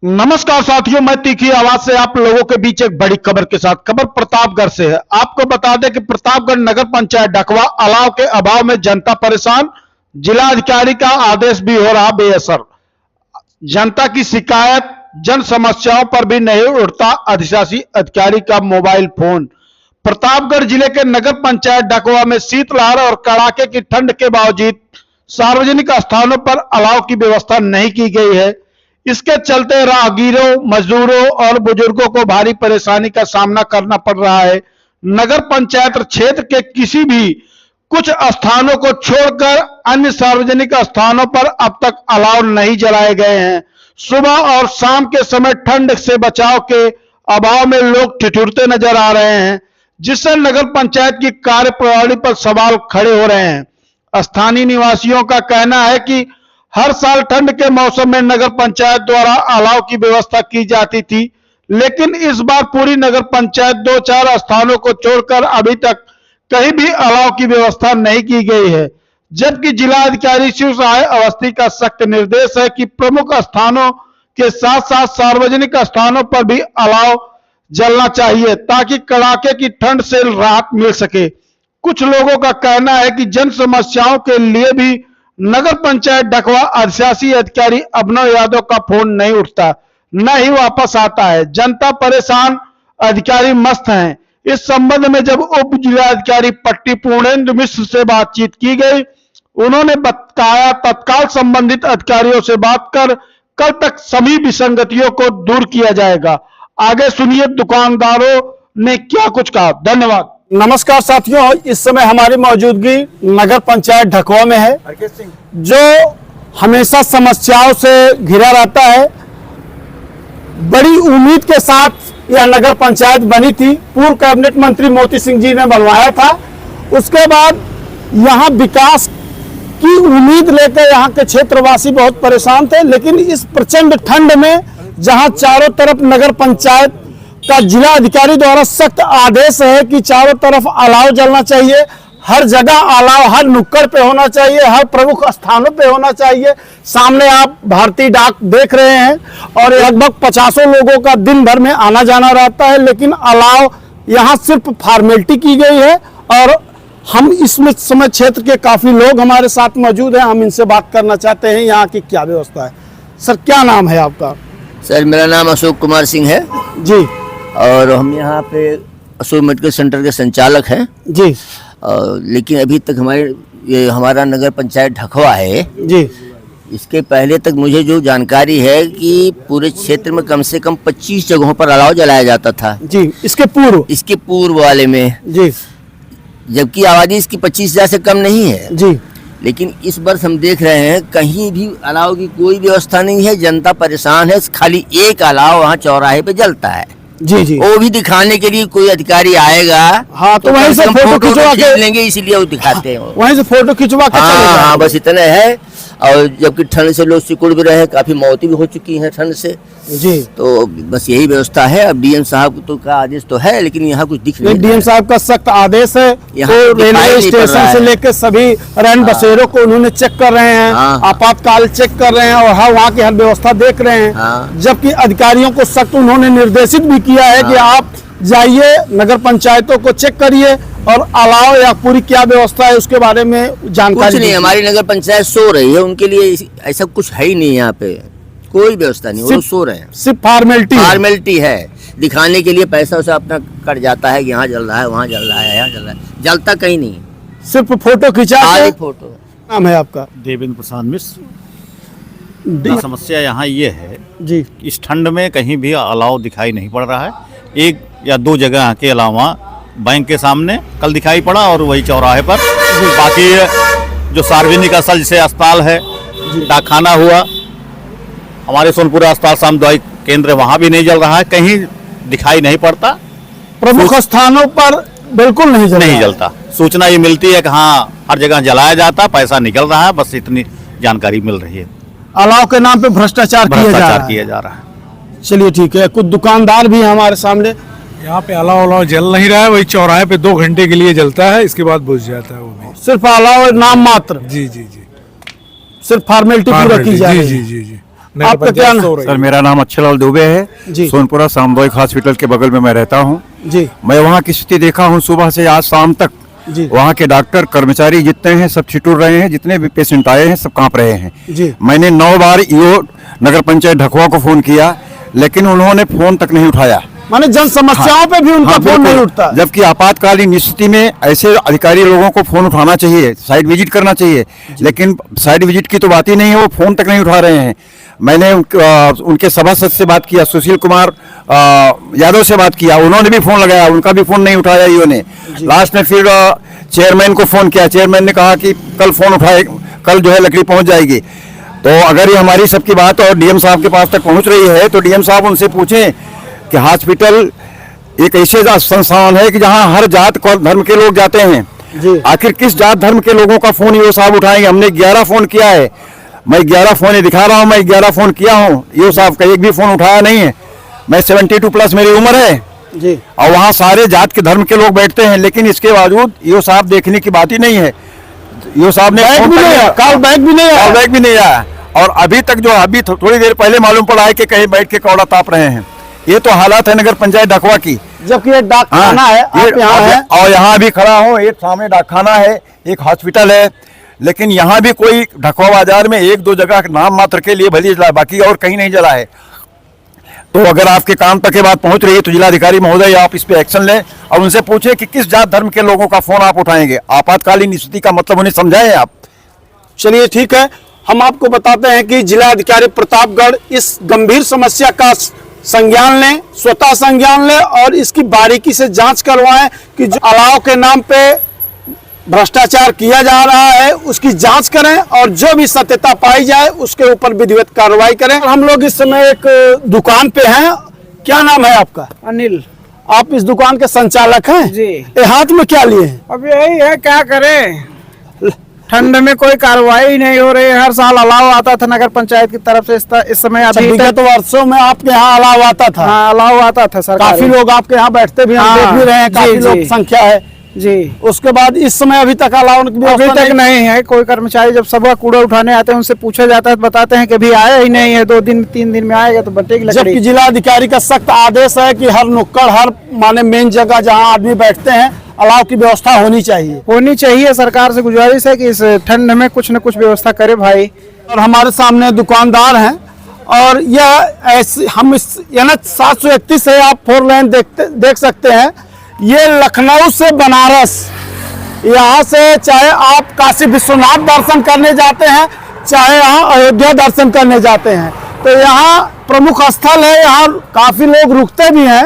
नमस्कार साथियों, मैं तीखी आवाज से आप लोगों के बीच एक बड़ी खबर के साथ। खबर प्रतापगढ़ से है। आपको बता दें कि प्रतापगढ़ नगर पंचायत ढकवा अलाव के अभाव में जनता परेशान, जिला अधिकारी का आदेश भी हो रहा बेअसर। जनता की शिकायत, जन समस्याओं पर भी नहीं उठता अधिशासी अधिकारी का मोबाइल फोन। प्रतापगढ़ जिले के नगर पंचायत ढकवा में शीतलहर और कड़ाके की ठंड के बावजूद सार्वजनिक स्थानों पर अलाव की व्यवस्था नहीं की गई है। इसके चलते राहगीरों, मजदूरों और बुजुर्गों को भारी परेशानी का सामना करना पड़ रहा है। नगर पंचायत क्षेत्र के किसी भी कुछ स्थानों को छोड़कर अन्य सार्वजनिक स्थानों पर अब तक अलाव नहीं जलाए गए हैं। सुबह और शाम के समय ठंड से बचाव के अभाव में लोग ठिठुरते नजर आ रहे हैं, जिससे नगर पंचायत की कार्यप्रणाली पर सवाल खड़े हो रहे हैं। स्थानीय निवासियों का कहना है कि हर साल ठंड के मौसम में नगर पंचायत द्वारा अलाव की व्यवस्था की जाती थी, लेकिन इस बार पूरी नगर पंचायत 2-4 स्थानों को छोड़कर अभी तक कहीं भी अलाव की व्यवस्था नहीं की गई है। जबकि जिलाधिकारी शिव सहाय अवस्थी का सख्त निर्देश है कि प्रमुख स्थानों के साथ साथ सार्वजनिक स्थानों पर भी अलाव जलना चाहिए, ताकि कड़ाके की ठंड से राहत मिल सके। कुछ लोगों का कहना है कि जन समस्याओं के लिए भी नगर पंचायत ढकवा अधिशासी अधिकारी अभिनव यादव का फोन नहीं उठता, न ही वापस आता है। जनता परेशान, अधिकारी मस्त हैं। इस संबंध में जब उप जिलाधिकारी पट्टी पूर्णेंद्र मिश्र से बातचीत की गई, उन्होंने बताया तत्काल संबंधित अधिकारियों से बात कर कल तक सभी विसंगतियों को दूर किया जाएगा। आगे सुनिए दुकानदारों ने क्या कुछ कहा। धन्यवाद। नमस्कार साथियों, इस समय हमारी मौजूदगी नगर पंचायत ढकवा में है, जो हमेशा समस्याओं से घिरा रहता है। बड़ी उम्मीद के साथ यह नगर पंचायत बनी थी। पूर्व कैबिनेट मंत्री मोती सिंह जी ने बनवाया था। उसके बाद यहाँ विकास की उम्मीद लेकर यहाँ के क्षेत्रवासी बहुत परेशान थे, लेकिन इस प्रचंड ठंड में जहाँ चारों तरफ नगर पंचायत का जिला अधिकारी द्वारा सख्त आदेश है कि चारों तरफ अलाव जलना चाहिए, हर जगह अलाव हर नुक्कड़ पे होना चाहिए, हर प्रमुख स्थानों पे होना चाहिए। सामने आप भारतीय डाक देख रहे हैं और लगभग 50 लोगों का दिन भर में आना जाना रहता है, लेकिन अलाव यहाँ सिर्फ फॉर्मेलिटी की गई है। और हम इसमें समय क्षेत्र के काफी लोग हमारे साथ मौजूद हैं, हम इनसे बात करना चाहते हैं यहाँ की क्या व्यवस्था है। सर, क्या नाम है आपका? सर, मेरा नाम अशोक कुमार सिंह है जी, और हम यहाँ पे अशोक मेडिकल सेंटर के संचालक हैं जी। लेकिन अभी तक हमारा नगर पंचायत ढकवा है जी। इसके पहले तक मुझे जो जानकारी है कि पूरे क्षेत्र में कम से कम 25 जगहों पर अलाव जलाया जाता था जी। इसके पूर्व वाले में जी, जबकि आबादी इसकी 25,000 से कम नहीं है जी। लेकिन इस वर्ष हम देख रहे हैं कहीं भी अलाव की कोई व्यवस्था नहीं है। जनता परेशान है। खाली एक अलाव वहाँ चौराहे पे जलता है। जी जी। वो भी दिखाने के लिए कोई अधिकारी आएगा, हाँ, तो वहीं से फोटो खिंचवा के लेंगे, इसीलिए वो दिखाते हैं। वहीं से फोटो खिंचवा के हाँ, बस इतना है। और जबकि ठंड से लोग सिकुड़ भी रहे हैं, काफी मौतें भी हो चुकी हैं ठंड से जी। तो बस यही व्यवस्था है। अब डीएम साहब तो का आदेश तो है, लेकिन यहाँ कुछ दिख नहीं। डीएम साहब का सख्त आदेश है। तो रेलवे स्टेशन से लेकर सभी रैन बसेरों को उन्होंने चेक कर रहे हैं, आपातकाल चेक कर रहे हैं और हर वहाँ की हर व्यवस्था देख रहे हैं। जबकि अधिकारियों को सख्त उन्होंने निर्देशित भी किया है कि आप जाइए, नगर पंचायतों को चेक करिए और अलाव या पूरी क्या व्यवस्था है उसके बारे में जानकारी। कुछ नहीं, हमारी नगर पंचायत सो रही है, उनके लिए ऐसा कुछ है ही नहीं। यहाँ पे कोई व्यवस्था नहीं, वो सो रहे हैं। सिर्फ फॉर्मेलिटी है। दिखाने के लिए पैसा उसे अपना कट जाता है कि यहाँ जल रहा है, वहाँ जल रहा है, यहाँ जल रहा है, जलता कहीं नहीं, सिर्फ फोटो खिंचा के। फोटो। नाम है आपका? देवेंद्र प्रसाद मिश्र। समस्या यहाँ ये है जी, इस ठंड में कहीं भी अलाव दिखाई नहीं पड़ रहा है। 1 या 2 जगह के अलावा बैंक के सामने कल दिखाई पड़ा और वही चौराहे पर। बाकी जो सार्वजनिक स्थल जैसे अस्पताल है, डाकखाना हुआ, हमारे सोनपुरा अस्पताल सामुदायिक दवाई केंद्र, वहाँ भी नहीं जल रहा है, कहीं दिखाई नहीं पड़ता। प्रमुख स्थानों पर बिल्कुल नहीं जलता। सूचना ये मिलती है कि हाँ हर जगह जलाया जाता, पैसा निकल रहा है, बस इतनी जानकारी मिल रही है। अलाव के नाम पे भ्रष्टाचार किया जा रहा है। चलिए ठीक है। कुछ दुकानदार भी हैं हमारे सामने। यहाँ पे अलाव जल नहीं रहा है, वही चौराहे पे 2 घंटे के लिए जलता है, इसके बाद बुझ जाता है। वो भी सिर्फ अलाव नाम मात्र। जी जी जी। सिर्फ फॉर्मेलिटी पूरा की जा रही है। जी जी जी। नगर आपका क्या पंचायत नाम? सो रही सर है। मेरा नाम अच्छेलाल दुबे है। जी। सोनपुरा सामुदायिक हॉस्पिटल के बगल में मैं रहता हूँ। जी मैं वहाँ की स्थिति देखा हूँ सुबह से आज शाम तक। जी वहाँ के डॉक्टर कर्मचारी जितने हैं सब छिटुर रहे हैं, जितने भी पेशेंट आए हैं सब कांप रहे हैं। जी। मैंने 9 बार ईओ नगर पंचायत ढकवा को फोन किया, लेकिन उन्होंने फोन तक नहीं उठाया। माने जन समस्याओं पे भी उनका हाँ, फोन नहीं बिल्कुल। उठता। जबकि आपातकालीन स्थिति में ऐसे अधिकारी लोगों को फोन उठाना चाहिए, साइड विजिट करना चाहिए, लेकिन साइड विजिट की तो बात ही नहीं है, वो फोन तक नहीं उठा रहे हैं। मैंने उनके सभासद से बात किया, सुशील कुमार यादव से बात किया, उन्होंने भी फोन लगाया, उनका भी फोन नहीं उठाया ईओ ने। लास्ट में फिर चेयरमैन को फोन किया, चेयरमैन ने कहा कि कल फोन उठाए, कल जो है लकड़ी पहुंच जाएगी। तो अगर ये हमारी सबकी बात और डीएम साहब के पास तक पहुंच रही है तो डीएम साहब उनसे पूछें कि हॉस्पिटल एक ऐसे संस्थान है कि जहां हर जात धर्म के लोग जाते हैं। जी। आखिर किस जात धर्म के लोगों का फोन ईओ साहब उठाएंगे? हमने 11 फोन किया है, मैं 11 फोन ही दिखा रहा हूं, मैं 11 फोन किया हूं, ईओ साहब का एक भी फोन उठाया नहीं है। मैं 72 प्लस मेरी उम्र है जी और वहाँ सारे जात के धर्म के लोग बैठते हैं, लेकिन इसके बावजूद ईओ साहब देखने की बात ही नहीं है। ईओ साहब ने बैग फोन भी तक नहीं आया, कॉल बैग भी नहीं आया। कॉल बैक भी नहीं आया, और अभी तक जो अभी थोड़ी देर पहले मालूम पड़ा है कि कहीं बैठ के कौड़ा ताप रहे हैं। ये तो हालात है नगर पंचायत ढकवा की। जबकि ये डाक खाना है, आप यहाँ है और यहाँ भी खड़ा हूँ, एक सामने डाकखाना है, एक हॉस्पिटल है, लेकिन यहाँ भी कोई ढकवा बाजार में 1-2 जगह नाम मात्र के लिए भली जला, बाकी और कहीं नहीं जला है। तो अगर आपके कान तक ये बात पहुंच रही है तो जिलाधिकारी महोदय आप इस पे एक्शन लें और उनसे पूछें कि किस जात धर्म के लोगों का फोन आप उठाएंगे। आपातकालीन स्थिति का मतलब उन्हें समझाएं आप। चलिए ठीक है, हम आपको बताते हैं कि जिला अधिकारी प्रतापगढ़ इस गंभीर समस्या का संज्ञान लें, स्वतः संज्ञान लें और इसकी बारीकी से जांच करवाएं कि जो अलाव के नाम पे भ्रष्टाचार किया जा रहा है उसकी जांच करें और जो भी सत्यता पाई जाए उसके ऊपर विधिवत कार्रवाई करें। हम लोग इस समय एक दुकान पे हैं। क्या नाम है आपका? अनिल। आप इस दुकान के संचालक हैं? जी। ये हाथ में क्या लिए हैं? अब यही है, क्या करें, ठंड में कोई कार्रवाई नहीं हो रही। हर साल अलाव आता था नगर पंचायत की तरफ से, इस समय अभी विगत तक वर्षों में आपके यहाँ अलाव आता था। हाँ अलाव आता था सरकार। काफी लोग आपके यहाँ बैठते भी हैं, हम देख भी रहे हैं, काफी जी, लोग जी। संख्या है। जी। उसके बाद इस समय अभी तक अलाव की अभी व्यवस्था तक नहीं है। कोई कर्मचारी जब सुबह कूड़ा उठाने आते हैं उनसे पूछा जाता है तो बताते हैं कि अभी आया ही नहीं है, 2 दिन 3 दिन में आएगा तो बटेगी जबकि लकड़ी। जिला अधिकारी का सख्त आदेश है कि हर नुक्कड़, हर माने मेन जगह जहाँ आदमी बैठते हैं अलाव की व्यवस्था होनी चाहिए। होनी चाहिए। सरकार से गुजारिश है कि इस ठंड में कुछ न कुछ व्यवस्था करे भाई। और हमारे सामने दुकानदार हैं और यह ऐसे हम इस NH 731 से आप 4 लेन देख सकते हैं। ये लखनऊ से बनारस, यहाँ से चाहे आप काशी विश्वनाथ दर्शन करने जाते हैं, चाहे यहाँ अयोध्या दर्शन करने जाते हैं, तो यहाँ प्रमुख स्थल है, यहाँ काफी लोग रुकते भी हैं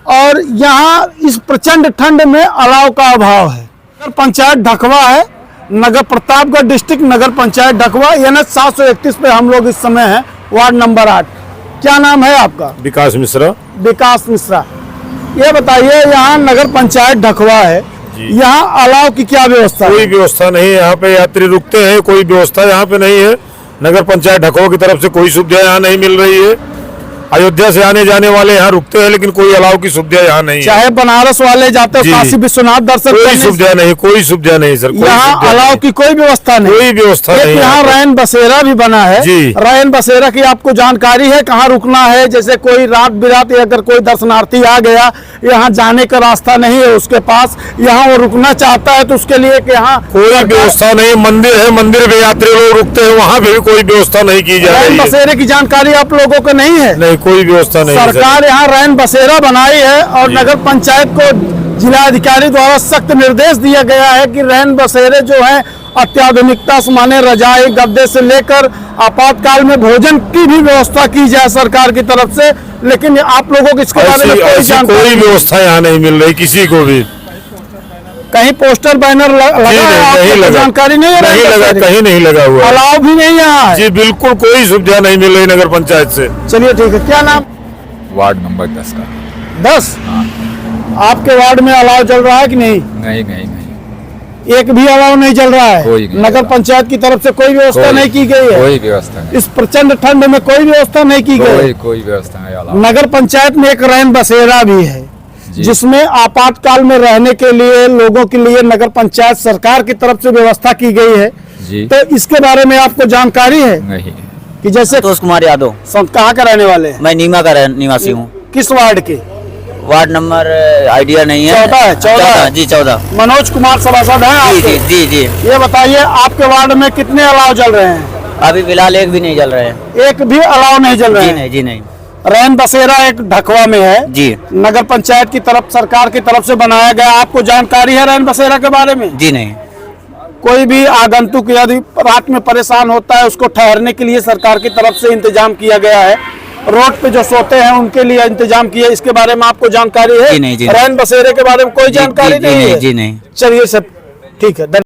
और यहाँ इस प्रचंड ठंड में अलाव का अभाव है। नगर पंचायत ढकवा है, नगर प्रतापगढ़ डिस्ट्रिक्ट नगर पंचायत ढकवा, NH 731 पे हम लोग इस समय हैं, वार्ड नंबर 8। क्या नाम है आपका? विकास मिश्रा। विकास मिश्रा। ये बताइए, यहाँ नगर पंचायत ढकवा है, यहाँ अलाव की क्या व्यवस्था कोई है? व्यवस्था नहीं है, यहाँ पे यात्री रुकते हैं, कोई व्यवस्था यहाँ पे नहीं है। नगर पंचायत ढकवा की तरफ से कोई सुविधा यहाँ नहीं मिल रही है। अयोध्या से आने जाने वाले यहाँ रुकते हैं, लेकिन कोई अलाव की सुविधा यहाँ नहीं है। चाहे बनारस वाले जाते हो जी। काशी विश्वनाथ दर्शन कोई करने, सुविधा नहीं, कोई सुविधा नहीं सर। कोई यहाँ सुविधा अलाव नहीं। की कोई व्यवस्था नहीं। कोई व्यवस्था एक नहीं यहाँ यहाँ पे। रैन बसेरा भी बना है। जी। रैन बसेरा की आपको जानकारी है? कहाँ रुकना है? जैसे कोई रात बिरात अगर कोई दर्शनार्थी आ गया, यहाँ जाने का रास्ता नहीं है उसके पास, यहाँ वो रुकना चाहता है तो उसके लिए कि यहाँ कोई व्यवस्था नहीं। मंदिर है, मंदिर पे यात्री लोग रुकते हैं, वहाँ पे भी कोई व्यवस्था नहीं की जा रैन रही है। बसेरे की जानकारी आप लोगों को नहीं है? नहीं, कोई व्यवस्था नहीं है सर। सरकार यहाँ रैन बसेरा बनाई है और नगर पंचायत को जिला अधिकारी द्वारा सख्त निर्देश दिया गया है कि रैन बसेरे जो है अत्याधुनिकता से माने रजाई गद्दे से लेकर आपातकाल में भोजन की भी व्यवस्था की जाए सरकार की तरफ से, लेकिन आप लोगों को इसके बारे में कोई ऐसी जानकारी कोई नहीं। व्यवस्था यहाँ नहीं मिल रही किसी को भी। कहीं पोस्टर बैनर लगा है? नहीं आपको लगा, जानकारी नहीं है? नहीं रैन लगा, बसेरे? कहीं नहीं लगा हुआ है। अलाव भी नहीं यहाँ है। जी बिल्कुल कोई सुविधा नहीं मिल रही नगर पंचायत से। चलिए ठीक है। क्या नाम? वार्ड नंबर 10 का। 10। आपके वार्ड में अलाव चल रहा है कि नहीं? नहीं नहीं नहीं, एक भी अलाव नहीं चल रहा है। कोई नहीं नगर चल रहा। पंचायत की तरफ से कोई व्यवस्था कोई- नहीं की गई है। कोई व्यवस्था नहीं, इस प्रचंड ठंड में कोई व्यवस्था नहीं की गई। कोई व्यवस्था नहीं। अलावा नगर पंचायत में एक रैन बसेरा भी है जी। जिसमें आपातकाल में रहने के लिए लोगों के लिए नगर पंचायत सरकार की तरफ से व्यवस्था की गई है। जी तो इसके बारे में आपको जानकारी है? नहीं। कि जैसे संतोष कुमार यादव। कहाँ के रहने वाले हैं? मैं नीमा का निवासी हूँ। किस वार्ड के? वार्ड नंबर आइडिया नहीं है। 14 है, 14 जी 14। मनोज कुमार सभासद हैं जी आपके? जी जी जी। ये बताइए आपके वार्ड में कितने अलाव जल रहे हैं? अभी फिलहाल एक भी नहीं जल रहे हैं। एक भी अलाव नहीं जल रहे जी हैं? नहीं जी नहीं। रैन बसेरा एक ढकवा में है जी नगर पंचायत की तरफ, सरकार की तरफ से बनाया गया। आपको जानकारी है रैन बसेरा के बारे में? जी नहीं। कोई भी आगंतुक यदि रात में परेशान होता है उसको ठहरने के लिए सरकार की तरफ से इंतजाम किया गया है। रोड पे जो सोते हैं उनके लिए इंतजाम किया। इसके बारे में आपको जानकारी है? जी नहीं, जी रैन बसेरे के बारे में कोई जानकारी नहीं है? जी नहीं। चलिए सब ठीक है।